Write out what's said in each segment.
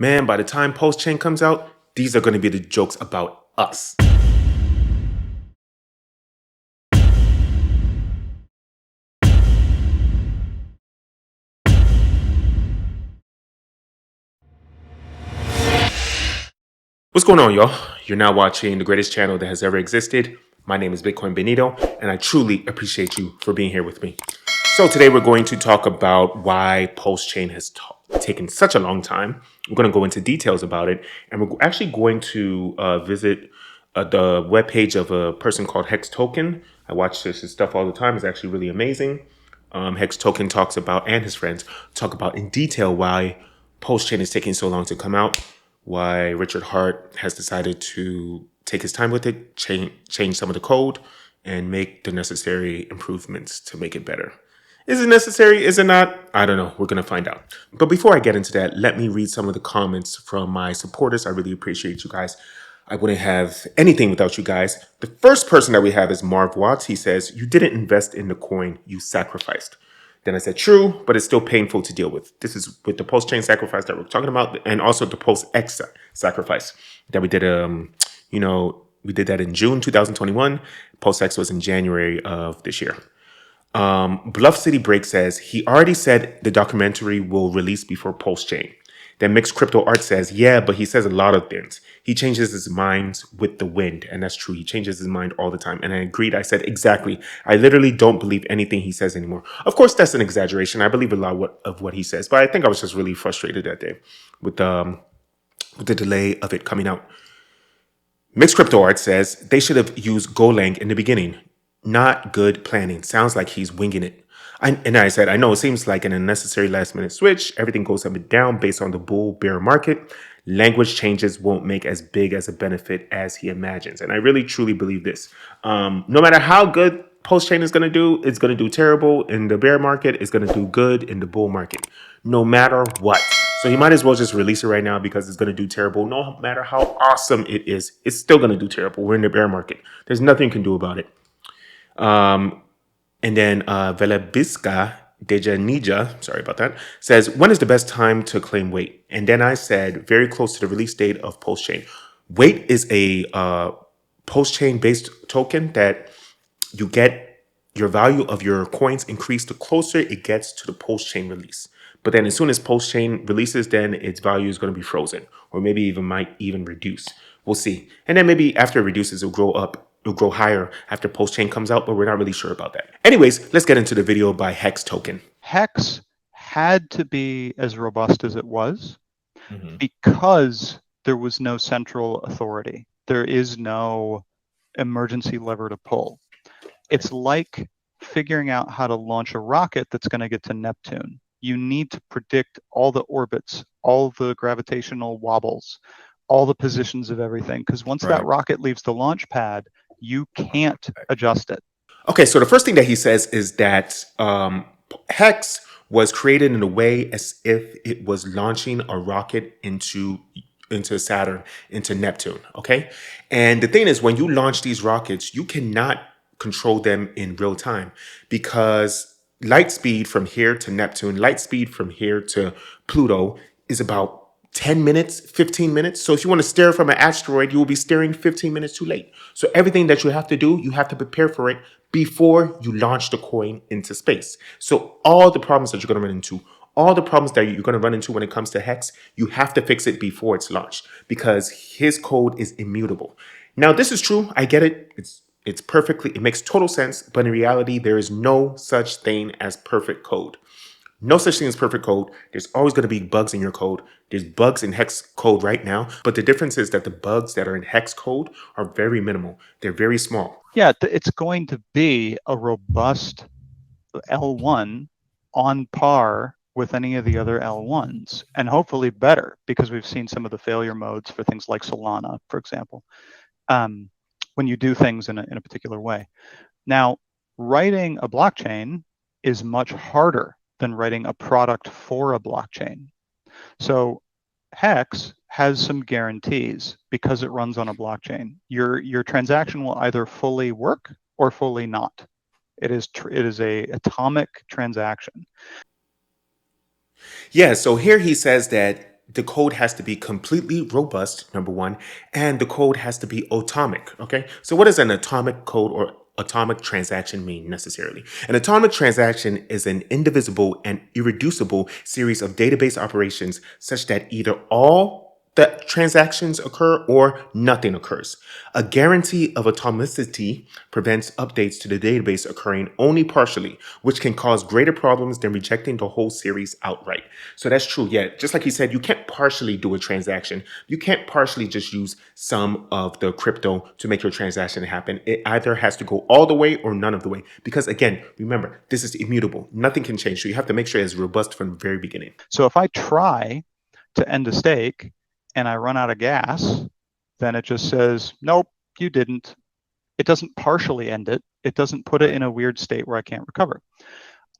Man, by the time PulseChain comes out, these are going to be the jokes about us. What's going on, y'all? You're now watching the greatest channel that has ever existed. My name is 𝘰𝘰𝘯𝘵, and I truly appreciate you for being here with me. So today we're going to talk about why PulseChain has taken such a long time. We're going to go into details about it, and we're actually going to visit the webpage of a person called 𝘰𝘰𝘯𝘺𝘰. I watch his stuff all the time. It's actually really amazing. 𝘰𝘰𝘯𝘺 talks about, and his friends talk about in detail why PulseChain is taking so long to come out, why Richard Heart has decided to take his time with it, change some of the code, and make the necessary improvements to make it better. Is it necessary? Is it not? I don't know. We're going to find out. But before I get into that, let me read some of the comments from my supporters. I really appreciate you guys. I wouldn't have anything without you guys. The first person that we have is Marv Watts. He says, "You didn't invest in the coin, you sacrificed." Then I said, "True, but it's still painful to deal with." This is with the PulseChain sacrifice that we're talking about, and also the PulseX sacrifice that we did. We did that in June 2021. PulseX was in January of this year. Bluff City Break says, "He already said the documentary will release before PulseChain." Then Mixed Crypto Art says, "Yeah, but he says a lot of things. He changes his mind with the wind." And that's true. He changes his mind all the time. And I agreed. I said, exactly. I literally don't believe anything he says anymore. Of course, that's an exaggeration. I believe a lot of what he says. But I think I was just really frustrated that day with the delay of it coming out. Mixed Crypto Art says, "They should have used Golang in the beginning. Not good planning. Sounds like he's winging it." And I said, "I know it seems like an unnecessary last minute switch. Everything goes up and down based on the bull bear market. Language changes won't make as big as a benefit as he imagines." And I really truly believe this. No matter how good PulseChain is going to do, it's going to do terrible in the bear market. It's going to do good in the bull market, no matter what. So he might as well just release it right now because it's going to do terrible. No matter how awesome it is, it's still going to do terrible. We're in the bear market. There's nothing you can do about it. And then 𝘕𝘰𝘯𝘦𝘥𝘰𝘮, sorry about that, says, "When is the best time to claim weight?" And then I said, very close to the release date of PulseChain. Weight is a PulseChain based token that you get your value of your coins increased the closer it gets to the PulseChain release. But then as soon as PulseChain releases, then its value is going to be frozen, or maybe might even reduce. We'll see. And then maybe after it reduces, it'll grow up. It'll grow higher after PulseChain comes out, but we're not really sure about that. Anyways, let's get into the video by 𝘰𝘰𝘯𝘺. Hex had to be as robust as it was because there was no central authority. There is no emergency lever to pull. It's like figuring out how to launch a rocket that's going to get to Neptune. You need to predict all the orbits, all the gravitational wobbles, all the positions of everything, because once that rocket leaves the launch pad, you can't adjust it. Okay, so the first thing that he says is that Hex was created in a way as if it was launching a rocket into Saturn, into Neptune, okay? And the thing is, when you launch these rockets, you cannot control them in real time because light speed from here to Neptune, light speed from here to Pluto is about 10 minutes, 15 minutes. So if you want to stare from an asteroid, you will be staring 15 minutes too late. So everything that you have to do, you have to prepare for it before you launch the coin into space. So all the problems that you're going to run into, all the problems that you're going to run into when it comes to Hex, you have to fix it before it's launched because his code is immutable. Now, this is true. I get it. It makes total sense. But in reality, there is no such thing as perfect code. No such thing as perfect code. There's always going to be bugs in your code. There's bugs in Hex code right now. But the difference is that the bugs that are in Hex code are very minimal. They're very small. Yeah, it's going to be a robust L1 on par with any of the other L1s, and hopefully better, because we've seen some of the failure modes for things like Solana, for example, when you do things in a particular way. Now, writing a blockchain is much harder than writing a product for a blockchain. So Hex has some guarantees because it runs on a blockchain. Your transaction will either fully work or fully not. It is a atomic transaction. Yeah, so here he says that the code has to be completely robust, number one, and the code has to be atomic, okay? So what does an atomic code or atomic transaction mean necessarily? An atomic transaction is an indivisible and irreducible series of database operations such that either all the transactions occur or nothing occurs. A guarantee of atomicity prevents updates to the database occurring only partially, which can cause greater problems than rejecting the whole series outright. So that's true. Yeah, just like he said, you can't partially do a transaction. You can't partially just use some of the crypto to make your transaction happen. It either has to go all the way or none of the way. Because again, remember, this is immutable. Nothing can change. So you have to make sure it's robust from the very beginning. So if I try to end a stake and I run out of gas, then it just says, nope, you didn't. It doesn't partially end it. It doesn't put it in a weird state where I can't recover.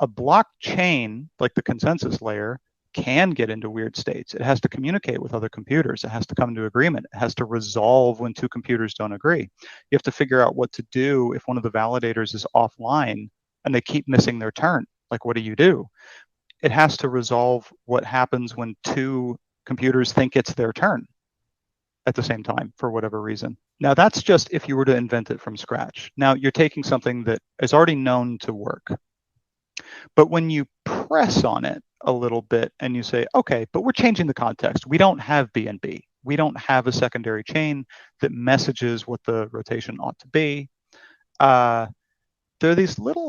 A blockchain, like the consensus layer, can get into weird states. It has to communicate with other computers. It has to come to agreement. It has to resolve when two computers don't agree. You have to figure out what to do if one of the validators is offline and they keep missing their turn. Like, what do? It has to resolve what happens when two computers think it's their turn at the same time for whatever reason. Now, that's just if you were to invent it from scratch. Now, you're taking something that is already known to work. But when you press on it a little bit and you say, okay, but we're changing the context. We don't have BNB. We don't have a secondary chain that messages what the rotation ought to be. There are these little,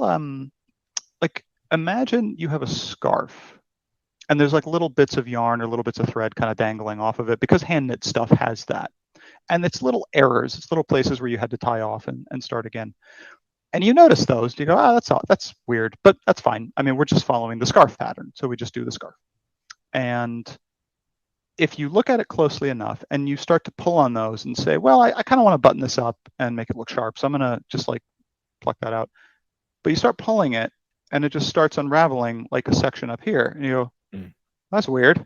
like, imagine you have a scarf and there's like little bits of yarn or little bits of thread kind of dangling off of it, because hand knit stuff has that. And it's little errors. It's little places where you had to tie off and start again. And you notice those, you go, that's weird, but that's fine. I mean, we're just following the scarf pattern. So we just do the scarf. And if you look at it closely enough and you start to pull on those and say, well, I kind of want to button this up and make it look sharp. So I'm going to just like pluck that out. But you start pulling it and it just starts unraveling like a section up here. And you go, that's weird.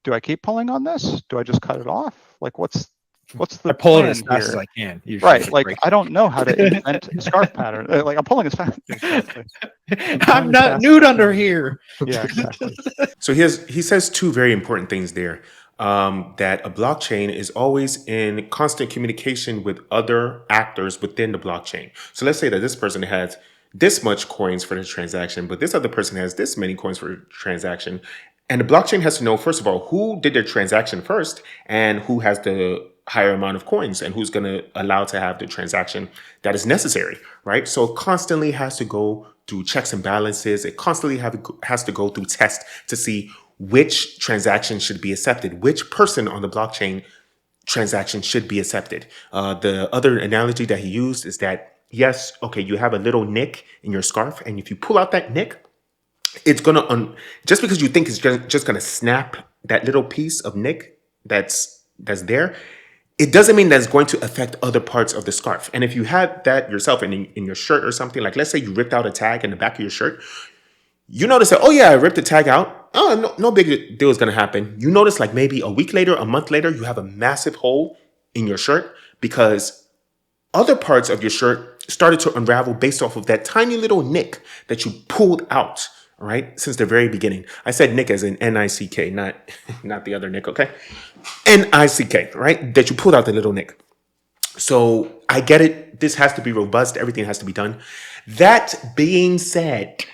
Do I keep pulling on this? Do I just cut it off? Like, what's the I pull it plan as fast here? as I can. Usually. Right. Like, I don't know how to invent a scarf pattern. Like, I'm pulling as fast. Exactly. I'm not nude under here. Yeah, exactly. So he says two very important things there. That a blockchain is always in constant communication with other actors within the blockchain. So let's say that this person has this much coins for the transaction, but this other person has this many coins for the transaction. And the blockchain has to know, first of all, who did their transaction first and who has the higher amount of coins and who's going to allow to have the transaction that is necessary, right? So it constantly has to go through checks and balances. It constantly has to go through tests to see which transaction should be accepted, which person on the blockchain transaction should be accepted. The other analogy that he used is that, yes, okay, you have a little nick in your scarf, and if you pull out that nick, it's going to, just because you think it's just going to snap that little piece of nick that's there, it doesn't mean that it's going to affect other parts of the scarf. And if you had that yourself in your shirt or something, like let's say you ripped out a tag in the back of your shirt, you notice that, oh yeah, I ripped the tag out. Oh, no big deal is going to happen. You notice like maybe a week later, a month later, you have a massive hole in your shirt because other parts of your shirt started to unravel based off of that tiny little nick that you pulled out, right? Since the very beginning. I said nick as in N-I-C-K, not the other nick, okay? N-I-C-K, right? That you pulled out the little nick. So I get it. This has to be robust. Everything has to be done. That being said,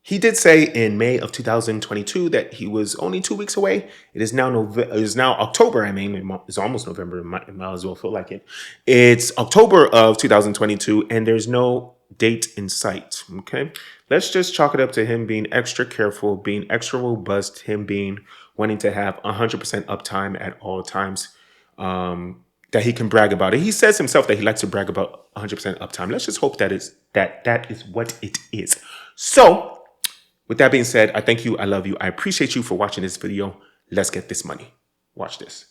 he did say in May of 2022 that he was only 2 weeks away. It is now October. I mean, it's almost November. It might as well feel like it. It's October of 2022, and there's no date in sight. Okay, let's just chalk it up to him being extra careful, being extra robust, him wanting to have 100% uptime at all times. That he can brag about it. He says himself that he likes to brag about 100% uptime. Let's just hope that is what it is. So, with that being said, I thank you. I love you. I appreciate you for watching this video. Let's get this money. Watch this.